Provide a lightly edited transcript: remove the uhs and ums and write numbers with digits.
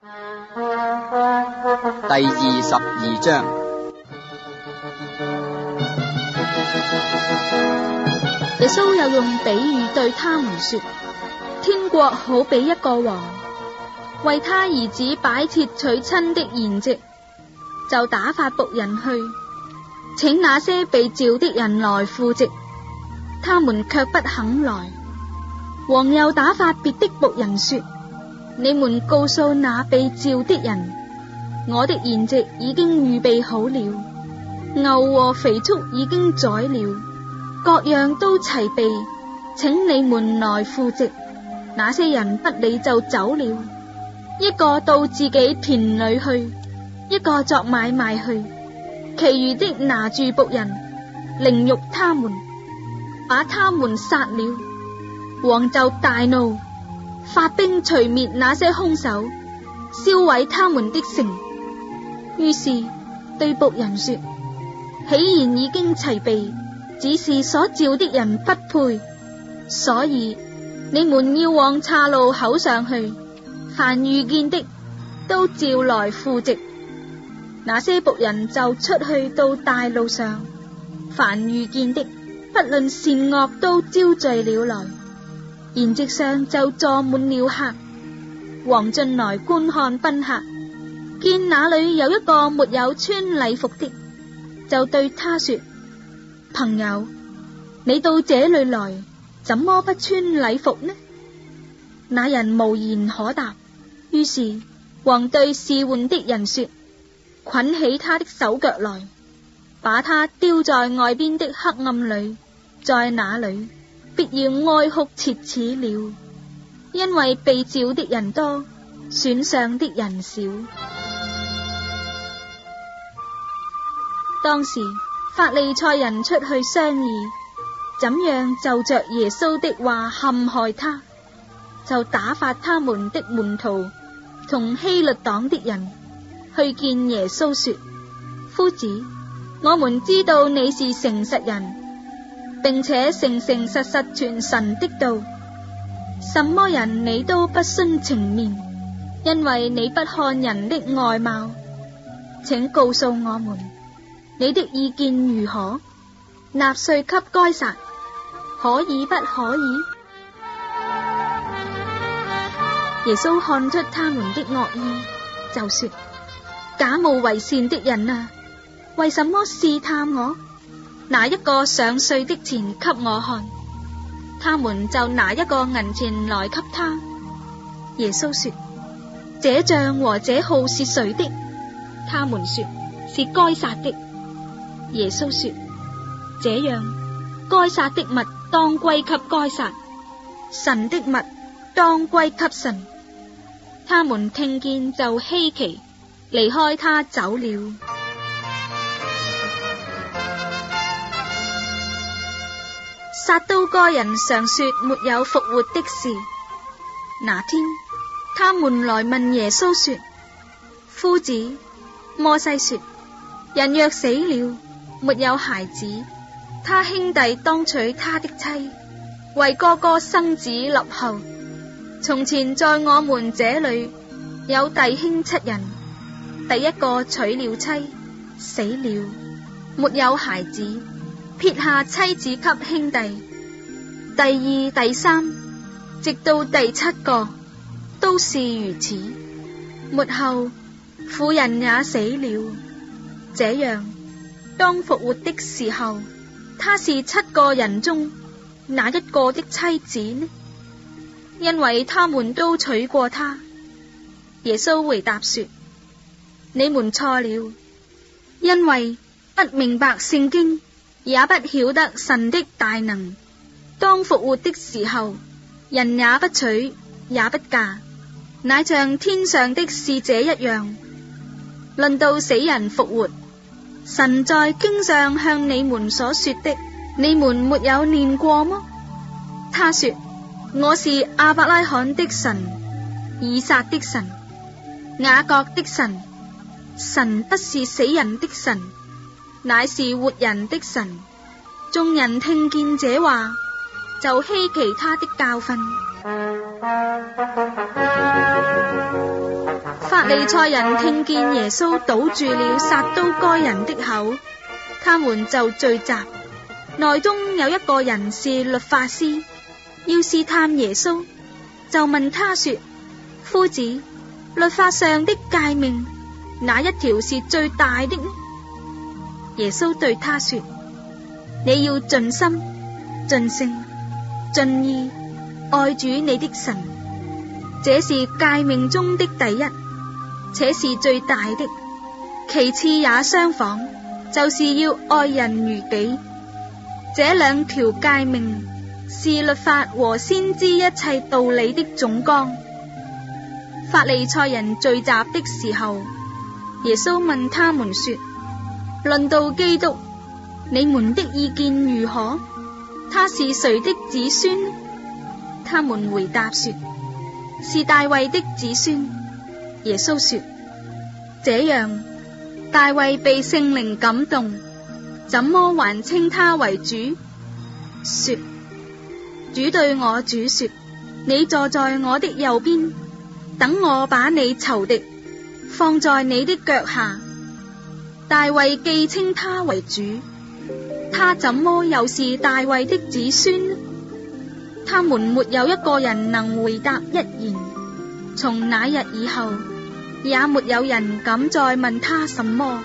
第22章。耶穌又用比喻對他們說，天國好比一個王，為他兒子擺設娶親的筵席，就打發僕人去，請那些被召的人來赴席，他們卻不肯來。王又打發別的僕人說，你們告訴那被召的人，我的筵席已經預備好了，牛和肥畜已經宰了，各樣都齊備，請你們來赴席。那些人不理就走了，一個到自己田裏去，一個作買賣去，其餘的拿住僕人，凌辱他們，把他們殺了。王就大怒，發兵除滅那些兇手，燒毀他們的城。於是對僕人說，喜宴已經齊備，只是所召的人不配，所以你們要往岔路口上去，凡遇見的都召來赴席。那些僕人就出去到大路上，凡遇見的不論善惡都招聚了來，筵席上就坐滿了客。王進來觀看賓客，見那裏有一個沒有穿禮服的，就對他說，朋友，你到這裏來，怎麼不穿禮服呢？那人無言可答。於是王對侍喚的人說，捆起他的手腳來，把他丟在外邊的黑暗裏，在那裏必要哀哭切齒了，因為被召的人多，選上的人少。當時法利賽人出去商議，怎樣就着耶穌的話陷害他，就打發他們的門徒同希律黨的人去見耶穌說，夫子，我們知道你是誠實人，並且誠誠實實傳神的道，什麼人你都不徇情面，因為你不看人的外貌。請告訴我們，你的意見如何？納稅給該撒，可以不可以？耶穌看出他們的惡意，就說，假冒為善的人啊，為什麼試探我？拿一個上稅的錢給我看。他們就拿一個銀錢來給他。耶穌說，這杖和這號是誰的？他們說，是該撒的。耶穌說，這樣，該撒的物當歸給該撒，神的物當歸給神。他們聽見就稀奇，離開他走了。撒都該人常說沒有復活的事。那天他們來問耶穌說，夫子，摩西說，人若死了沒有孩子，他兄弟當娶他的妻，為哥哥生子立後。從前在我們這裏有弟兄7人，第一個娶了妻，死了，沒有孩子，撇下妻子給兄弟。第二、第三，直到第7個，都是如此。末後婦人也死了。這樣，當復活的時候，他是7個人中哪一個的妻子呢？因為他們都娶過他。耶穌回答說，你們錯了，因為不明白聖經，也不曉得神的大能。當復活的時候，人也不娶，也不嫁，乃像天上的使者一樣。論到死人復活，神在經上向你們所說的，你們沒有念過麼？他說，我是亞伯拉罕的神，以撒的神，雅各的神。神不是死人的神，乃是活人的神。眾人聽見這話，就稀奇他的教訓。法利賽人聽見耶穌堵住了撒都該人的口，他們就聚集。內中有一個人是律法師，要試探耶穌，就問他說：夫子，律法上的誡命，哪一條是最大的呢？耶穌對他說：你要盡心、盡性、盡意愛主你的神，這是誡命中的第一，且是最大的。其次也相仿，就是要愛人如己。這兩條誡命是律法和先知一切道理的總綱。法利賽人聚集的時候，耶穌問他們說：論到基督，你們的意見如何？他是誰的子孫？他們回答說：是大衛的子孫。耶穌說：這樣，大衛被聖靈感動，怎麼還稱他為主？說：主對我主說，你坐在我的右邊，等我把你仇敵放在你的腳下。大衛既稱他為主，他怎麼又是大衛的子孫呢？他們沒有一個人能回答一言。從那日以後，也沒有人敢再問他什麼。